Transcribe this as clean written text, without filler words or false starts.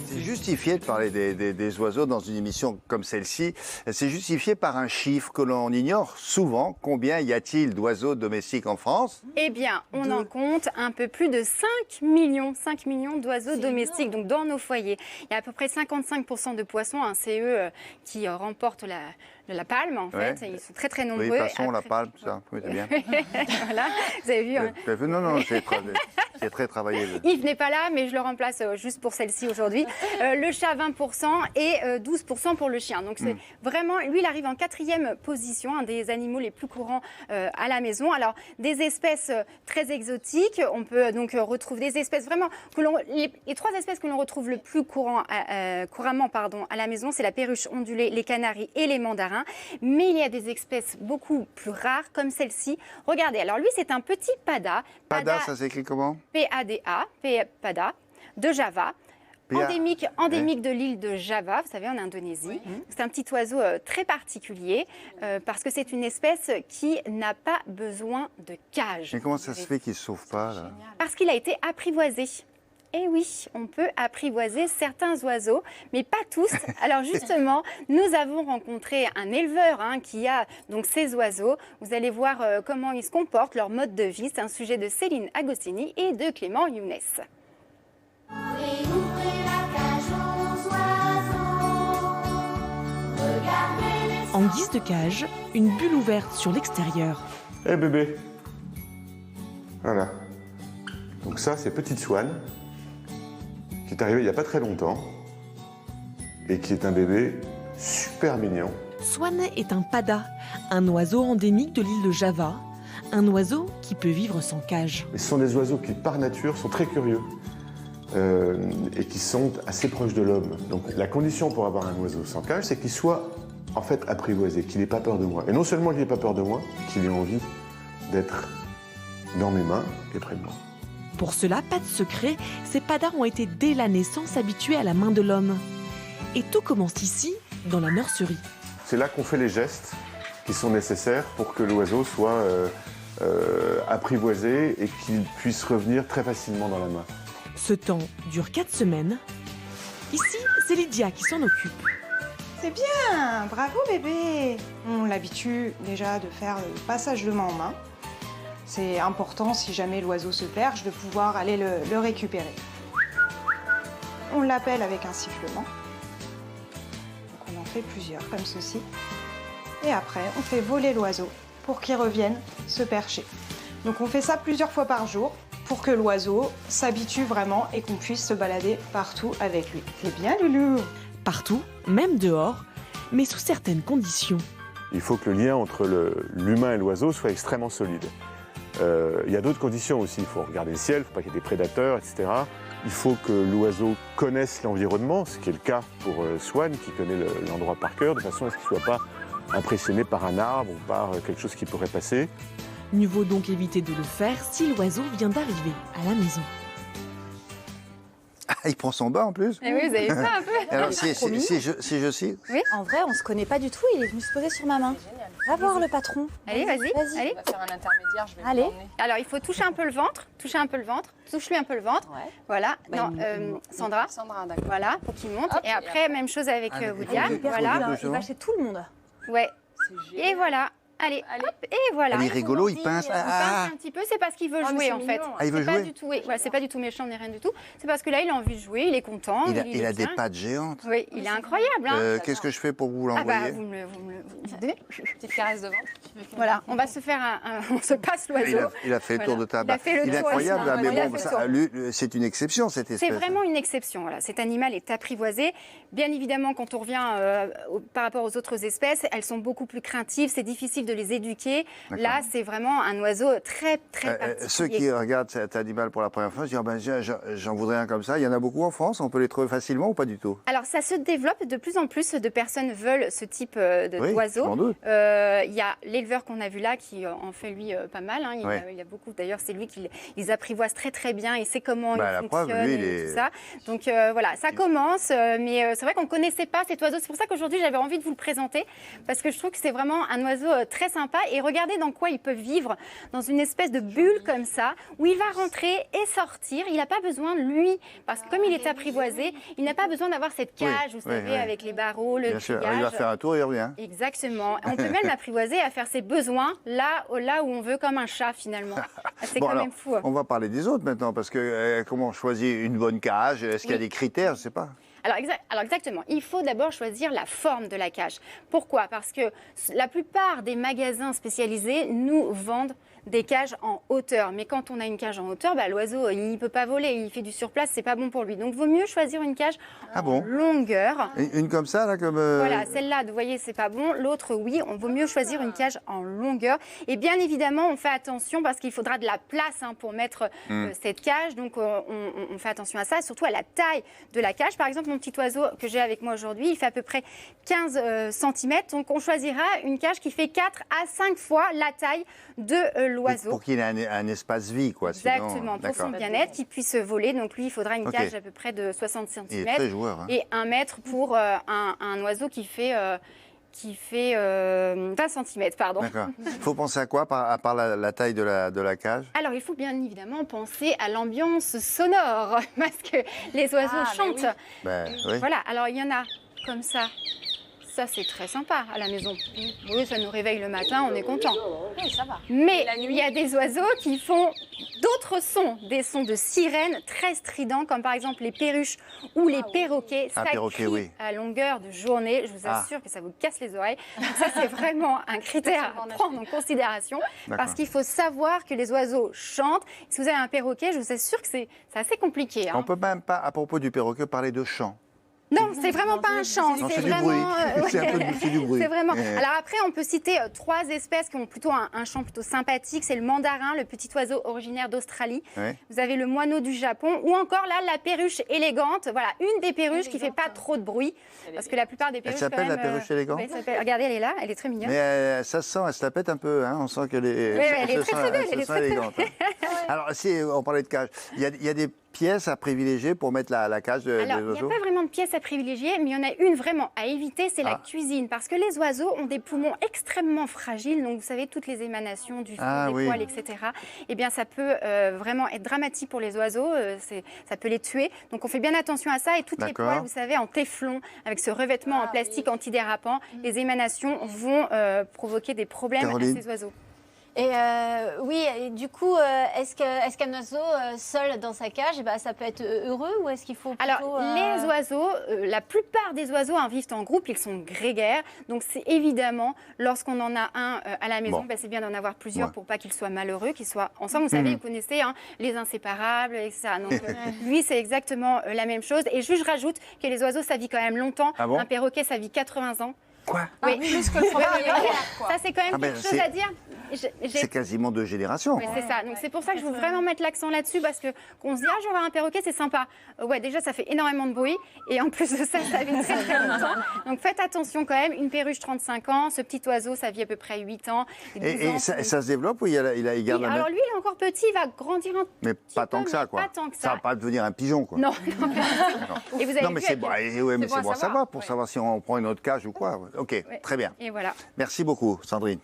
C'est justifié de parler des oiseaux dans une émission comme celle-ci. C'est justifié par un chiffre que l'on ignore souvent. Combien y a-t-il d'oiseaux domestiques en France? Eh bien, on en compte un peu plus de 5 millions d'oiseaux domestiques, donc dans nos foyers. Il y a à peu près 55% de poissons, hein, c'est eux qui remportent la palme, en fait. Ils sont très, très nombreux. Oui, poisson, la palme, tout ça. Oui, c'est bien. Voilà, vous avez vu. Non, c'est très travaillé. Yves n'est pas là, mais je le remplace juste pour celle-ci aujourd'hui. Le chat, 20% et 12% pour le chien. Donc, c'est vraiment, lui, il arrive en 4e position, un des animaux les plus courants à la maison. Alors, des espèces très exotiques, on peut donc retrouver des espèces vraiment, les 3 espèces que l'on retrouve le plus couramment à la maison, c'est la perruche ondulée, les canaris et les mandarins. Mais il y a des espèces beaucoup plus rares, comme celle-ci. Regardez, alors lui, c'est un petit pada. Pada, ça s'écrit comment? P-A-D-A, pada, de Java. Endémique de l'île de Java, vous savez, en Indonésie. Oui. C'est un petit oiseau très particulier parce que c'est une espèce qui n'a pas besoin de cage. Mais comment ça se fait qu'il ne se sauve pas là? Parce qu'il a été apprivoisé. Eh oui, on peut apprivoiser certains oiseaux, mais pas tous. Alors justement, nous avons rencontré un éleveur qui a donc ces oiseaux. Vous allez voir comment ils se comportent, leur mode de vie. C'est un sujet de Céline Agostini et de Clément Younes. En guise de cage, une bulle ouverte sur l'extérieur. Eh bébé. Voilà. Donc ça, c'est Petite Swan, qui est arrivée il n'y a pas très longtemps, et qui est un bébé super mignon. Swan est un pada, un oiseau endémique de l'île de Java, un oiseau qui peut vivre sans cage. Et ce sont des oiseaux qui, par nature, sont très curieux et qui sont assez proches de l'homme. Donc la condition pour avoir un oiseau sans cage, c'est qu'il soit en fait apprivoisé, qu'il n'ait pas peur de moi. Et non seulement qu'il n'ait pas peur de moi, mais qu'il ait envie d'être dans mes mains et près de moi. Pour cela, pas de secret, ces padas ont été dès la naissance habitués à la main de l'homme. Et tout commence ici, dans la nurserie. C'est là qu'on fait les gestes qui sont nécessaires pour que l'oiseau soit apprivoisé et qu'il puisse revenir très facilement dans la main. Ce temps dure 4 semaines. Ici, c'est Lydia qui s'en occupe. C'est bien, bravo bébé. On l'habitue déjà de faire le passage de main en main. C'est important, si jamais l'oiseau se perche, de pouvoir aller le récupérer. On l'appelle avec un sifflement. Donc on en fait plusieurs, comme ceci. Et après, on fait voler l'oiseau pour qu'il revienne se percher. Donc on fait ça plusieurs fois par jour pour que l'oiseau s'habitue vraiment et qu'on puisse se balader partout avec lui. C'est bien, Loulou? Partout, même dehors, mais sous certaines conditions. Il faut que le lien entre l'humain et l'oiseau soit extrêmement solide. Il y a d'autres conditions aussi. Il faut regarder le ciel, il ne faut pas qu'il y ait des prédateurs, etc. Il faut que l'oiseau connaisse l'environnement, ce qui est le cas pour Swan, qui connaît l'endroit par cœur, de façon à ce qu'il ne soit pas impressionné par un arbre ou par quelque chose qui pourrait passer. Mieux vaut donc éviter de le faire si l'oiseau vient d'arriver à la maison. Ah, il prend son bain en plus. Eh oui, vous avez vu ça un peu. Alors, si je cite. Oui. En vrai, on se connaît pas du tout, il est venu se poser sur ma main. Va voir le patron. Allez, vas-y. Allez. On va faire un intermédiaire, je vais Allez. vous emmener. Alors, il faut toucher un peu le ventre. Touche-lui un peu le ventre. Ouais. Voilà. Bah, Sandra. Sandra, d'accord. Voilà, pour qu'il monte. Hop, et après, même chose avec Woudia. Voilà. Il va chez tout le monde. Ouais. C'est génial. Et voilà. Allez, Allez. hop, et voilà. Il est rigolo, il pince. Il pince un petit peu, c'est parce qu'il veut mais jouer c'est en fait. mignon. Ah, il veut C'est pas jouer. du tout, oui. Voilà, c'est pas du tout méchant ni rien du tout. C'est parce que là, il a envie de jouer, il est content. Il a est des bien. pattes géantes. Oui, il est incroyable. Hein. Qu'est-ce que je fais pour vous Ah bah, l'envoyer? vous me le donnez. Petite caresse devant. Voilà, on va se faire on se passe l'oiseau. Il a fait le tour de ta Il a fait le Il est tour, incroyable, il a mais fait bon, le ça, tour. lui, c'est une exception cette espèce. C'est vraiment une exception. Voilà. Cet animal est apprivoisé. Bien évidemment, quand on revient par rapport aux autres espèces, elles sont beaucoup plus craintives. C'est difficile de les éduquer. Là, c'est vraiment un oiseau très, très particulier. Ceux qui regardent cet animal pour la première fois se disent ben, j'en voudrais un comme ça. Il y en a beaucoup en France. On peut les trouver facilement ou pas du tout? Alors, ça se développe. De plus en plus de personnes veulent ce type d'oiseau. je m'en doute. Il y a l'éleveur qu'on a vu là qui en fait, lui, pas mal. Hein. Il y a beaucoup. D'ailleurs, c'est lui qui les apprivoise très, très bien. Il sait comment la il preuve, fonctionne lui, et tout ça. Donc, voilà, ça commence. Mais c'est vrai qu'on ne connaissait pas cet oiseau. C'est pour ça qu'aujourd'hui, j'avais envie de vous le présenter. Parce que je trouve que c'est vraiment un oiseau très sympa. Et regardez dans quoi il peut vivre, dans une espèce de bulle comme ça, où il va rentrer et sortir. Il n'a pas besoin, lui, parce que comme il est apprivoisé, il n'a pas besoin d'avoir cette cage, vous savez, avec les barreaux, le Bien sûr. grillage. Il va faire un tour et il revient. Exactement. On peut même l'apprivoiser à faire ses besoins là où on veut, comme un chat finalement. C'est Bon, quand alors, même fou. on va parler des autres maintenant, parce que comment choisir une bonne cage? Est-ce qu'il y a des critères? Je ne sais pas. Alors exactement, il faut d'abord choisir la forme de la cage. Pourquoi? Parce que la plupart des magasins spécialisés nous vendent des cages en hauteur. Mais quand on a une cage en hauteur, l'oiseau, il ne peut pas voler, il fait du surplace, c'est pas bon pour lui. Donc, il vaut mieux choisir une cage en longueur. Une comme ça, là, comme... Voilà, celle-là, vous voyez, c'est pas bon. L'autre, oui, on vaut mieux choisir une cage en longueur. Et bien évidemment, on fait attention parce qu'il faudra de la place pour mettre cette cage. Donc, on fait attention à ça, surtout à la taille de la cage. Par exemple, mon petit oiseau que j'ai avec moi aujourd'hui, il fait à peu près 15 cm. Donc, on choisira une cage qui fait 4 à 5 fois la taille de l'oiseau. Pour qu'il ait un espace vie, quoi. Exactement, pour son bien-être, qu'il puisse voler. Donc, lui, il faudra une cage à peu près de 60 cm. Il est très joueur. Hein. Et 1 mètre pour un oiseau qui fait 20 cm, pardon. D'accord. Il faut penser à quoi, à part la taille de la cage? Alors, il faut bien évidemment penser à l'ambiance sonore, parce que les oiseaux chantent. Oui. Oui. Voilà, alors il y en a comme ça. Ça, c'est très sympa à la maison. Oui, ça nous réveille le matin, on est content. Oui, ça va. Mais il y a des oiseaux qui font d'autres sons, des sons de sirènes très stridents, comme par exemple les perruches ou les perroquets. Ça crie à longueur de journée. Je vous assure que ça vous casse les oreilles. Donc ça, c'est vraiment un critère à prendre en considération, parce qu'il faut savoir que les oiseaux chantent. Si vous avez un perroquet, je vous assure que c'est assez compliqué. On ne peut même pas, à propos du perroquet, parler de chant. Non, c'est vraiment pas un chant. C'est du vraiment, bruit. C'est du bruit. C'est vraiment. Alors après, on peut citer 3 espèces qui ont plutôt un chant plutôt sympathique. C'est le mandarin, le petit oiseau originaire d'Australie. Ouais. Vous avez le moineau du Japon, ou encore là la perruche élégante. Voilà, une des perruches qui fait pas trop de bruit, parce que la plupart des perruches. Elle s'appelle la perruche élégante. Regardez, elle est là, elle est très mignonne. Mais ça se sent, elle se la pète un peu. Hein, on sent qu'elle est. Elle est très belle, elle est très élégante. Alors, si on parlait de cage, il y a des pièces à privilégier pour mettre la cage des oiseaux? Alors, il n'y a pas vraiment de pièces à privilégier, mais il y en a une vraiment à éviter, c'est la cuisine. Parce que les oiseaux ont des poumons extrêmement fragiles, donc vous savez, toutes les émanations du feu, des poils, etc. Eh bien, ça peut vraiment être dramatique pour les oiseaux, ça peut les tuer. Donc, on fait bien attention à ça. Et toutes les poils, vous savez, en téflon, avec ce revêtement en plastique antidérapant, les émanations vont provoquer des problèmes à ces oiseaux. Et oui, et du coup, est-ce qu'un oiseau seul dans sa cage, ça peut être heureux, ou est-ce qu'il faut plutôt... Alors, les oiseaux, la plupart des oiseaux vivent en groupe, ils sont grégaires. Donc, c'est évidemment, lorsqu'on en a un à la maison, c'est bien d'en avoir plusieurs pour pas qu'ils soient malheureux, qu'ils soient ensemble. Vous savez, vous connaissez les inséparables et ça. Donc, lui, c'est exactement la même chose. Et je rajoute que les oiseaux, ça vit quand même longtemps. Ah bon? Un perroquet, ça vit 80 ans. Quoi? Oui. Plus que le premier. Ça, c'est quand même quelque chose à dire. C'est quasiment 2 générations. Oui, c'est ça. Donc c'est pour ça que je veux vraiment mettre l'accent là-dessus, parce que qu'on se dit, je vais avoir un perroquet, c'est sympa. Ouais, déjà, ça fait énormément de bruit. Et en plus de ça, ça vit très très longtemps. Donc faites attention quand même. Une perruche, 35 ans. Ce petit oiseau, ça vit à peu près 8 ans. Et ça se développe, ou il garde la même... Alors lui, il est encore petit, il va grandir un Mais petit pas tant peu, que ça, mais quoi. pas tant que Ça ça. va pas devenir un pigeon, quoi. Non. Et vous avez Non, mais vu, c'est bon, c'est bon à savoir, pour Ouais. savoir si on prend une autre cage ou quoi. Ok, très bien. Et voilà. Merci beaucoup, Sandrine.